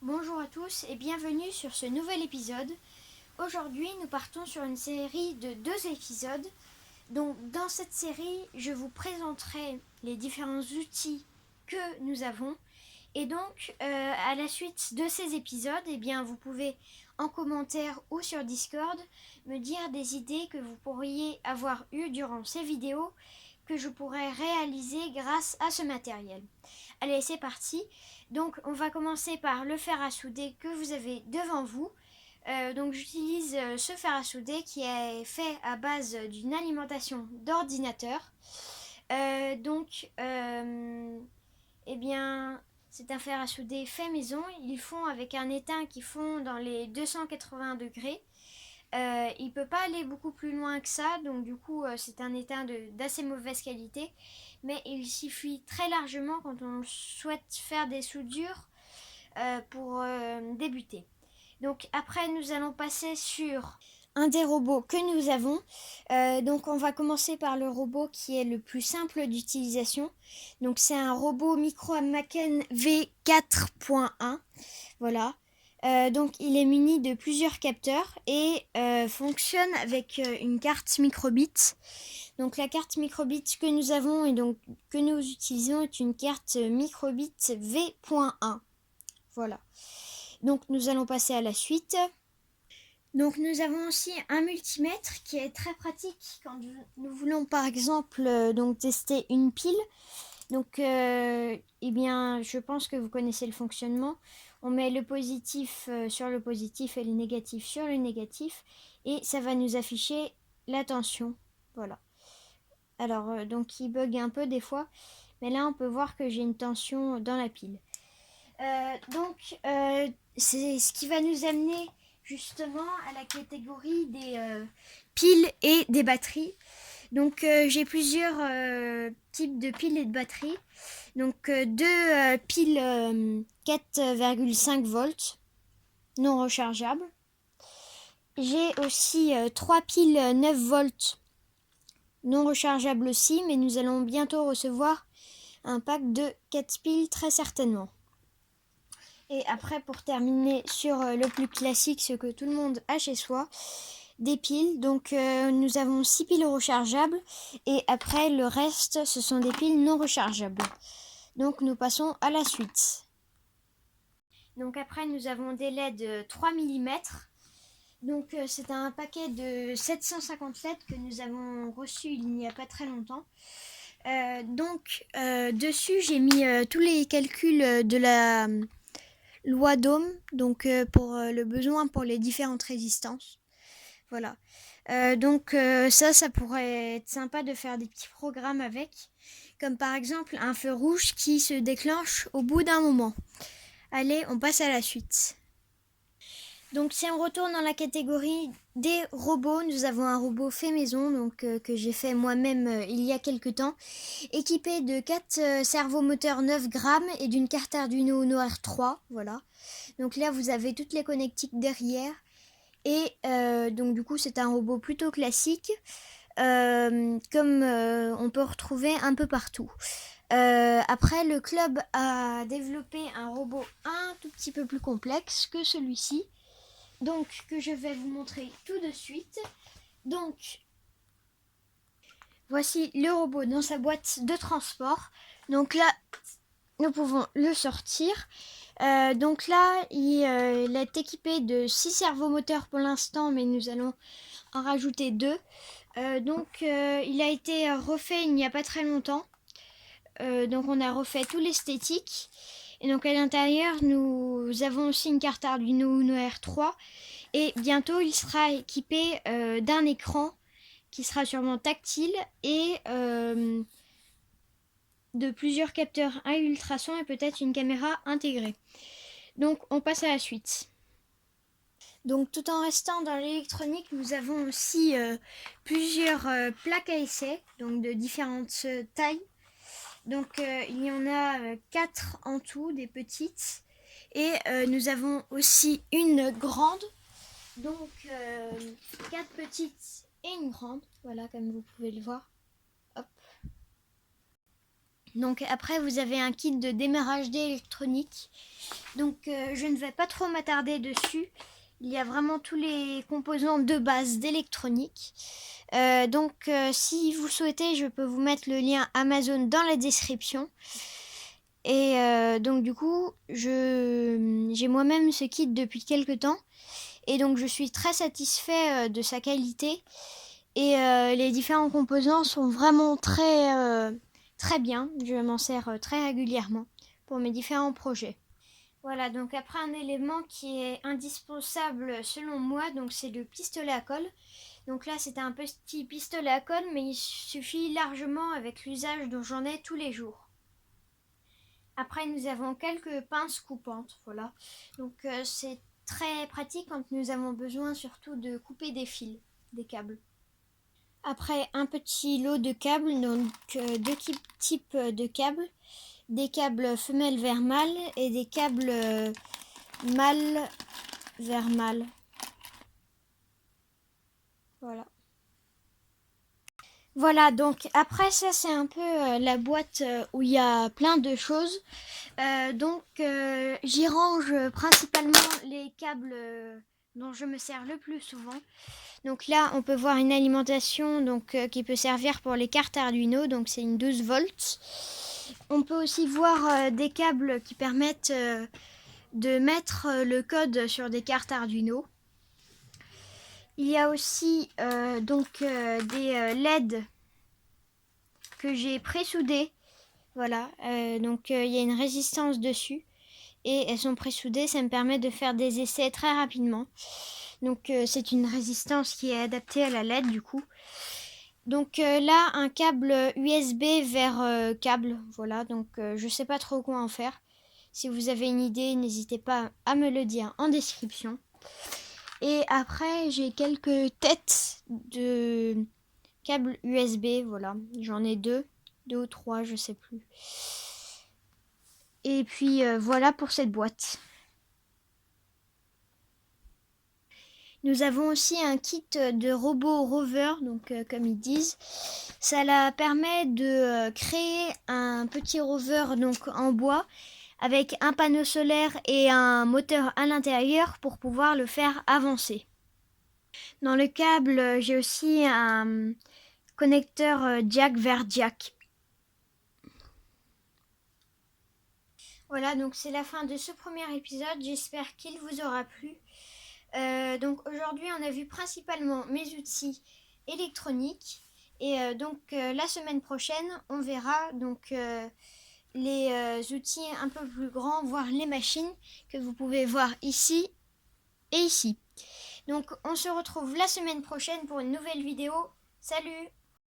Bonjour à tous et bienvenue sur ce nouvel épisode. Aujourd'hui, nous partons sur une série de 2 épisodes. Donc, dans cette série, je vous présenterai les différents outils que nous avons. Et donc, à la suite de ces épisodes, vous pouvez en commentaire ou sur Discord me dire des idées que vous pourriez avoir eues durant ces vidéos que je pourrais réaliser grâce à ce matériel. Allez, c'est parti. Donc, on va commencer par le fer à souder que vous avez devant vous. Donc, j'utilise ce fer à souder qui est fait à base d'une alimentation d'ordinateur. Donc, c'est un fer à souder fait maison. Ils font avec un étain qui fond dans les 280 degrés. Il ne peut pas aller beaucoup plus loin que ça, donc du coup c'est un étain d'assez mauvaise qualité, mais il suffit très largement quand on souhaite faire des soudures pour débuter. Donc après nous allons passer sur un des robots que nous avons. Donc on va commencer par le robot qui est le plus simple d'utilisation. Donc c'est un robot Micro Maken V4.1. Voilà. Donc il est muni de plusieurs capteurs et fonctionne avec une carte microbit. Donc la carte microbit que nous avons et donc que nous utilisons est une carte microbit V.1. Voilà. Donc nous allons passer à la suite. Donc nous avons aussi un multimètre qui est très pratique quand nous voulons par exemple donc tester une pile. Donc je pense que vous connaissez le fonctionnement. On met le positif sur le positif et le négatif sur le négatif et ça va nous afficher la tension. Voilà. Alors donc il bug un peu des fois, mais là on peut voir que j'ai une tension dans la pile. C'est ce qui va nous amener justement à la catégorie des piles et des batteries. Donc j'ai plusieurs types de piles et de batteries. Donc deux piles 4,5 volts non rechargeables. J'ai aussi 3 piles 9 volts non rechargeables aussi, mais nous allons bientôt recevoir un pack de 4 piles très certainement. Et après, pour terminer sur le plus classique, ce que tout le monde a chez soi, des piles. Donc nous avons 6 piles rechargeables et après le reste, ce sont des piles non rechargeables. Donc nous passons à la suite. Donc après, nous avons des LED 3 mm. Donc c'est un paquet de 750 LED que nous avons reçu il n'y a pas très longtemps. Dessus, j'ai mis tous les calculs de la loi d'Ohm, donc pour le besoin pour les différentes résistances. Voilà. Ça pourrait être sympa de faire des petits programmes avec, comme par exemple un feu rouge qui se déclenche au bout d'un moment. Allez, on passe à la suite. Donc si on retourne dans la catégorie des robots, nous avons un robot fait maison que j'ai fait moi-même il y a quelques temps, équipé de 4 servomoteurs 9 grammes et d'une carte Arduino Uno R3. Voilà. Donc là vous avez toutes les connectiques derrière et donc du coup c'est un robot plutôt classique comme on peut retrouver un peu partout. Après le club a développé un robot un tout petit peu plus complexe que celui-ci. Donc que je vais vous montrer tout de suite. Donc voici le robot dans sa boîte de transport. Donc là nous pouvons le sortir. Donc là il est équipé de 6 servomoteurs pour l'instant, mais nous allons en rajouter 2. Il a été refait il n'y a pas très longtemps. Donc on a refait tout l'esthétique. Et donc à l'intérieur nous avons aussi une carte Arduino Uno R3. Et bientôt, il sera équipé d'un écran qui sera sûrement tactile et de plusieurs capteurs à ultrasons et peut-être une caméra intégrée. Donc, on passe à la suite. Donc, tout en restant dans l'électronique, nous avons aussi plusieurs plaques à essai, donc de différentes tailles. Donc, il y en a 4 en tout, des petites. Et nous avons aussi une grande. Donc 4 petites et une grande, voilà comme vous pouvez le voir. Hop. Donc après vous avez un kit de démarrage d'électronique. Donc je ne vais pas trop m'attarder dessus. Il y a vraiment tous les composants de base d'électronique. Si vous souhaitez, je peux vous mettre le lien Amazon dans la description. Et donc du coup, j'ai moi-même ce kit depuis quelques temps. Et donc je suis très satisfait de sa qualité. Et les différents composants sont vraiment très bien. Je m'en sers très régulièrement pour mes différents projets. Voilà, donc après un élément qui est indispensable selon moi, donc c'est le pistolet à colle. Donc là c'est un petit pistolet à colle, mais il suffit largement avec l'usage dont j'en ai tous les jours. Après nous avons quelques pinces coupantes, voilà. Donc c'est très pratique quand nous avons besoin surtout de couper des fils, des câbles. Après un petit lot de câbles, donc deux types de câbles. Des câbles femelle vers mâle et des câbles mâle vers mâle. Voilà, donc après ça c'est un peu la boîte où il y a plein de choses. J'y range principalement les câbles dont je me sers le plus souvent. Donc là on peut voir une alimentation qui peut servir pour les cartes Arduino, donc c'est une 12 volts. On peut aussi voir des câbles qui permettent de mettre le code sur des cartes Arduino. Il y a aussi des LED que j'ai pré-soudées. Voilà, il y a une résistance dessus et elles sont pré-soudées, ça me permet de faire des essais très rapidement. Donc c'est une résistance qui est adaptée à la LED du coup. Donc là, un câble USB vers câble, voilà, donc je sais pas trop quoi en faire. Si vous avez une idée, n'hésitez pas à me le dire en description. Et après, j'ai quelques têtes de câbles USB, voilà, j'en ai deux ou trois, je sais plus. Et puis voilà pour cette boîte. Nous avons aussi un kit de robot rover, donc comme ils disent. Ça permet de créer un petit rover donc en bois avec un panneau solaire et un moteur à l'intérieur pour pouvoir le faire avancer. Dans le câble, j'ai aussi un connecteur jack vers jack. Voilà, donc c'est la fin de ce premier épisode. J'espère qu'il vous aura plu. Donc aujourd'hui, on a vu principalement mes outils électroniques. Et la semaine prochaine, on verra les outils un peu plus grands, voire les machines que vous pouvez voir ici et ici. Donc on se retrouve la semaine prochaine pour une nouvelle vidéo. Salut!